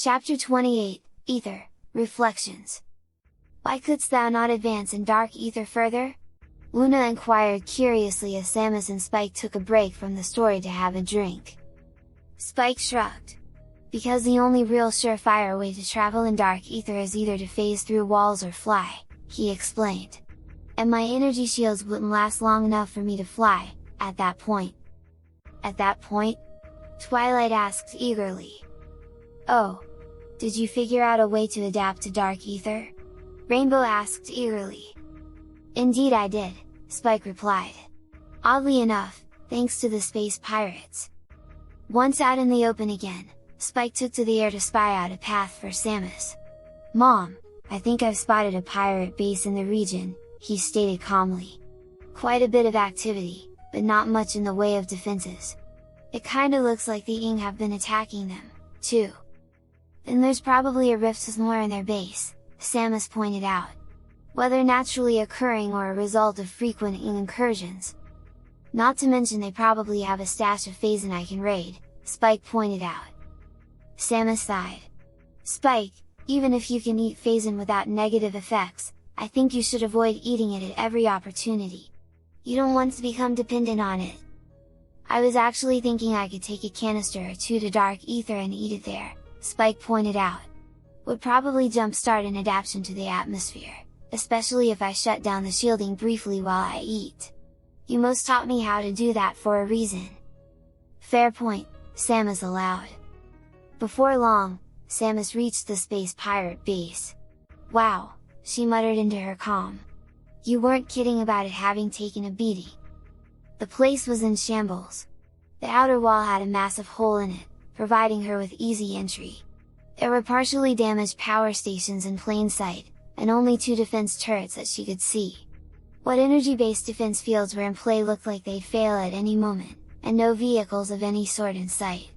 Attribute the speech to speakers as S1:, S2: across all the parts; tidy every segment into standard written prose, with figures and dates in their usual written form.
S1: Chapter 28, Aether, Reflections. Why couldst thou not advance in dark Aether further? Luna inquired curiously as Samus and Spike took a break from the story to have a drink. Spike shrugged. Because the only real surefire way to travel in dark Aether is either to phase through walls or fly, he explained. And my energy shields wouldn't last long enough for me to fly, at that point. At that point? Twilight asked eagerly. Oh! Did you figure out a way to adapt to dark Aether? Rainbow asked eagerly. Indeed I did, Spike replied. Oddly enough, thanks to the space pirates. Once out in the open again, Spike took to the air to spy out a path for Samus. Mom, I think I've spotted a pirate base in the region, he stated calmly. Quite a bit of activity, but not much in the way of defenses. It kinda looks like the Ing have been attacking them, too. Then there's probably a rift somewhere in their base, Samus pointed out. Whether naturally occurring or a result of frequent Ing incursions. Not to mention they probably have a stash of Phazon I can raid, Spike pointed out. Samus sighed. Spike, even if you can eat Phazon without negative effects, I think you should avoid eating it at every opportunity. You don't want to become dependent on it. I was actually thinking I could take a canister or two to dark Aether and eat it there, Spike pointed out. Would probably jumpstart an adaptation to the atmosphere, especially if I shut down the shielding briefly while I eat. You most taught me how to do that for a reason. Fair point, Samus allowed. Before long, Samus reached the space pirate base. Wow, she muttered into her calm. You weren't kidding about it having taken a beating. The place was in shambles. The outer wall had a massive hole in it, providing her with easy entry. There were partially damaged power stations in plain sight, and only 2 defense turrets that she could see. What energy-based defense fields were in play looked like they'd fail at any moment, and no vehicles of any sort in sight.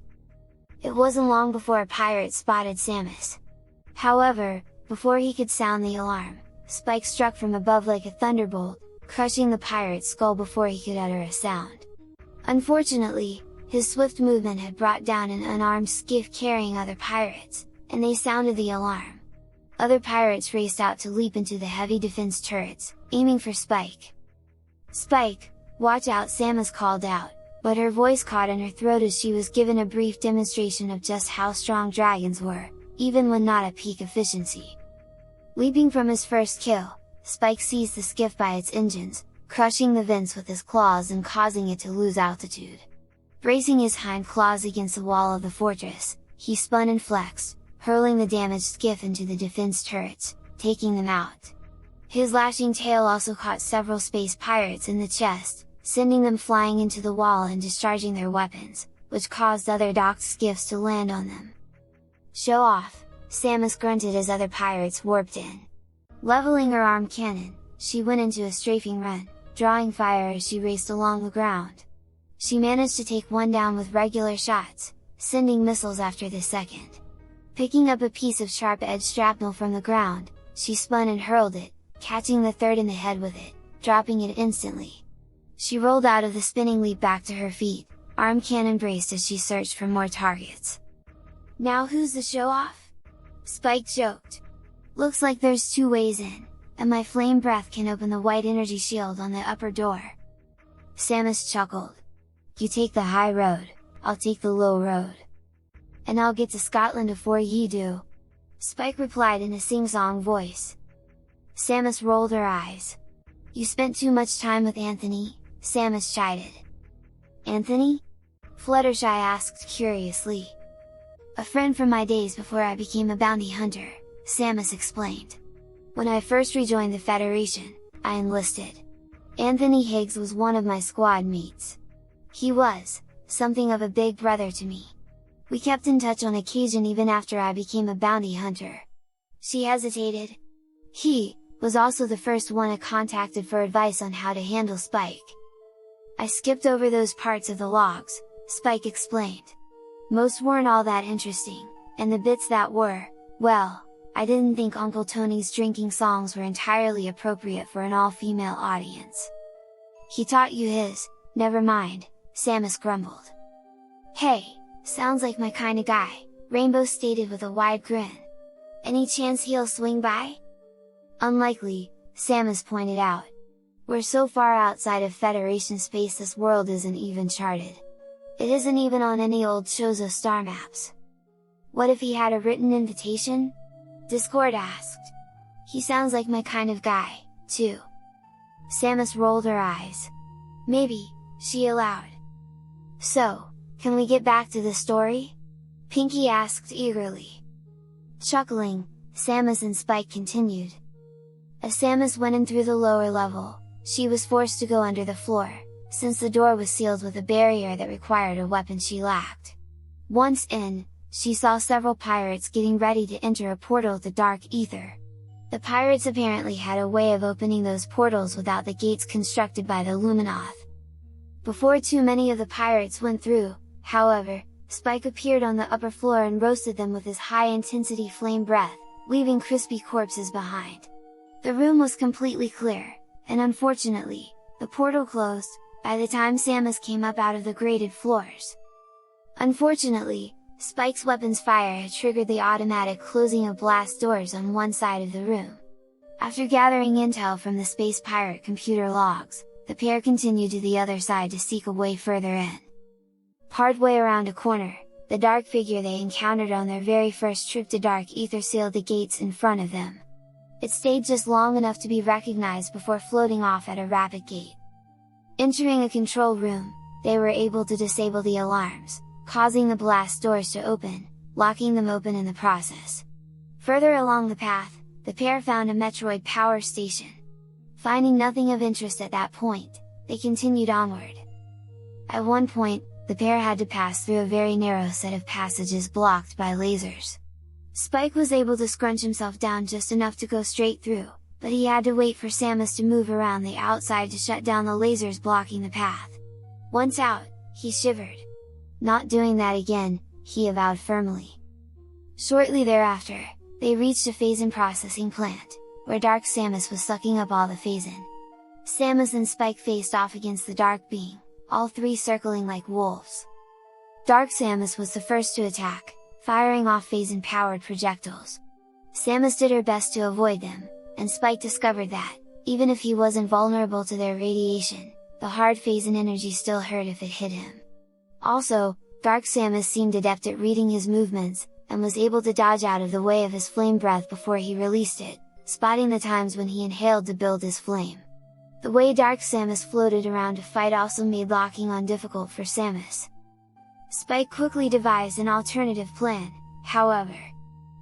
S1: It wasn't long before a pirate spotted Samus. However, before he could sound the alarm, Spike struck from above like a thunderbolt, crushing the pirate's skull before he could utter a sound. Unfortunately, his swift movement had brought down an unarmed skiff carrying other pirates, and they sounded the alarm. Other pirates raced out to leap into the heavy defense turrets, aiming for Spike. Spike, watch out, Samus called out, but her voice caught in her throat as she was given a brief demonstration of just how strong dragons were, even when not at peak efficiency. Leaping from his first kill, Spike seized the skiff by its engines, crushing the vents with his claws and causing it to lose altitude. Bracing his hind claws against the wall of the fortress, he spun and flexed, hurling the damaged skiff into the defense turrets, taking them out. His lashing tail also caught several space pirates in the chest, sending them flying into the wall and discharging their weapons, which caused other docked skiffs to land on them. Show off, Samus grunted as other pirates warped in. Leveling her arm cannon, she went into a strafing run, drawing fire as she raced along the ground. She managed to take one down with regular shots, sending missiles after the second. Picking up a piece of sharp-edged shrapnel from the ground, she spun and hurled it, catching the third in the head with it, dropping it instantly. She rolled out of the spinning leap back to her feet, arm cannon braced as she searched for more targets. Now who's the show-off? Spike joked. Looks like there's 2 ways in, and my flame breath can open the white energy shield on the upper door. Samus chuckled. You take the high road, I'll take the low road. And I'll get to Scotland afore ye do, Spike replied in a sing-song voice. Samus rolled her eyes. You spent too much time with Anthony, Samus chided. Anthony? Fluttershy asked curiously. A friend from my days before I became a bounty hunter, Samus explained. When I first rejoined the Federation, I enlisted. Anthony Higgs was one of my squad mates. He was something of a big brother to me. We kept in touch on occasion even after I became a bounty hunter. She hesitated. He was also the first one I contacted for advice on how to handle Spike. I skipped over those parts of the logs, Spike explained. Most weren't all that interesting, and the bits that were, well, I didn't think Uncle Tony's drinking songs were entirely appropriate for an all-female audience. He taught you his, never mind, Samus grumbled. Hey, sounds like my kinda guy, Rainbow stated with a wide grin. Any chance he'll swing by? Unlikely, Samus pointed out. We're so far outside of Federation space this world isn't even charted. It isn't even on any old Chozo star maps. What if he had a written invitation? Discord asked. He sounds like my kind of guy, too. Samus rolled her eyes. Maybe, she allowed. So, can we get back to the story? Pinky asked eagerly. Chuckling, Samus and Spike continued. As Samus went in through the lower level, she was forced to go under the floor, since the door was sealed with a barrier that required a weapon she lacked. Once in, she saw several pirates getting ready to enter a portal to dark Aether. The pirates apparently had a way of opening those portals without the gates constructed by the Luminoth. Before too many of the pirates went through, however, Spike appeared on the upper floor and roasted them with his high-intensity flame breath, leaving crispy corpses behind. The room was completely clear, and unfortunately, the portal closed, by the time Samus came up out of the grated floors. Unfortunately, Spike's weapon's fire had triggered the automatic closing of blast doors on one side of the room. After gathering intel from the space pirate computer logs, the pair continued to the other side to seek a way further in. Partway around a corner, the dark figure they encountered on their very first trip to dark Aether sealed the gates in front of them. It stayed just long enough to be recognized before floating off at a rapid gait. Entering a control room, they were able to disable the alarms, causing the blast doors to open, locking them open in the process. Further along the path, the pair found a Metroid power station. Finding nothing of interest at that point, they continued onward. At one point, the pair had to pass through a very narrow set of passages blocked by lasers. Spike was able to scrunch himself down just enough to go straight through, but he had to wait for Samus to move around the outside to shut down the lasers blocking the path. Once out, he shivered. Not doing that again, he avowed firmly. Shortly thereafter, they reached a phase-in processing plant, where Dark Samus was sucking up all the phase-in. Samus and Spike faced off against the Dark Being, all three circling like wolves. Dark Samus was the first to attack, firing off phase-in powered projectiles. Samus did her best to avoid them, and Spike discovered that, even if he wasn't vulnerable to their radiation, the hard phase-in energy still hurt if it hit him. Also, Dark Samus seemed adept at reading his movements, and was able to dodge out of the way of his flame breath before he released it, spotting the times when he inhaled to build his flame. The way Dark Samus floated around to fight also made locking on difficult for Samus. Spike quickly devised an alternative plan, however.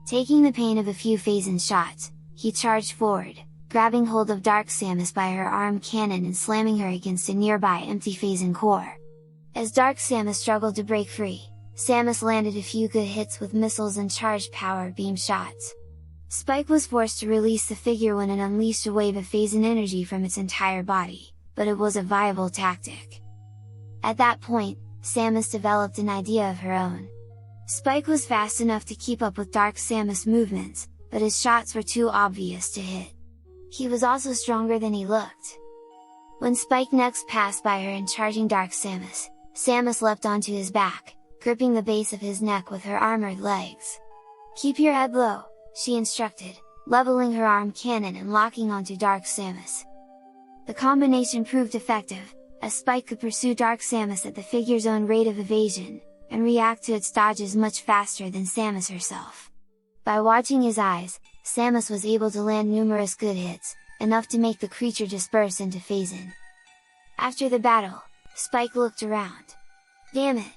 S1: Taking the pain of a few phase-in shots, he charged forward, grabbing hold of Dark Samus by her arm cannon and slamming her against a nearby empty phase-in core. As Dark Samus struggled to break free, Samus landed a few good hits with missiles and charged power beam shots. Spike was forced to release the figure when it unleashed a wave of phase-in energy from its entire body, but it was a viable tactic. At that point, Samus developed an idea of her own. Spike was fast enough to keep up with Dark Samus' movements, but his shots were too obvious to hit. He was also stronger than he looked. When Spike next passed by her and charging Dark Samus, Samus leapt onto his back, gripping the base of his neck with her armored legs. "Keep your head low," she instructed, leveling her arm cannon and locking onto Dark Samus. The combination proved effective, as Spike could pursue Dark Samus at the figure's own rate of evasion, and react to its dodges much faster than Samus herself. By watching his eyes, Samus was able to land numerous good hits, enough to make the creature disperse into phase-in. After the battle, Spike looked around. "Damn it!"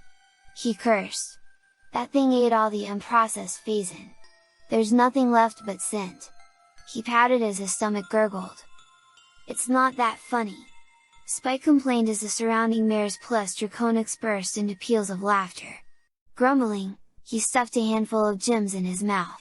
S1: he cursed. "That thing ate all the unprocessed phase-in. There's nothing left but scent." He pouted as his stomach gurgled. "It's not that funny!" Spike complained as the surrounding mares plus Draconics burst into peals of laughter. Grumbling, he stuffed a handful of gems in his mouth.